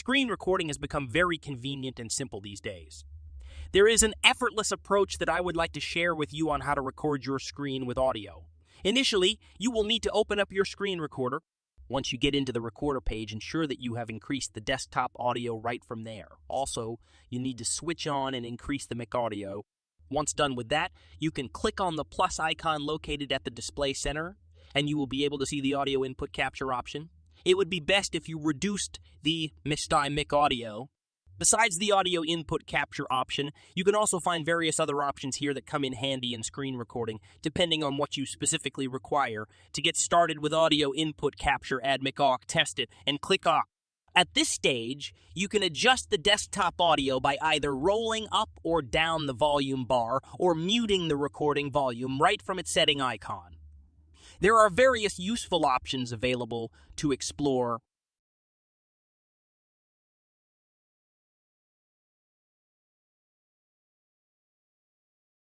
Screen recording has become very convenient and simple these days. There is an effortless approach that I would like to share with you on how to record your screen with audio. Initially, you will need to open up your screen recorder. Once you get into the recorder page, ensure that you have increased the desktop audio right from there. Also, you need to switch on and increase the mic audio. Once done with that, you can click on the plus icon located at the display center, and you will be able to see the audio input capture option. It would be best if you reduced the mic audio. Besides the audio input capture option, you can also find various other options here that come in handy in screen recording, depending on what you specifically require. To get started with audio input capture, add mic aux, test it, and click OK. At this stage, you can adjust the desktop audio by either rolling up or down the volume bar or muting the recording volume right from its setting icon. There are various useful options available to explore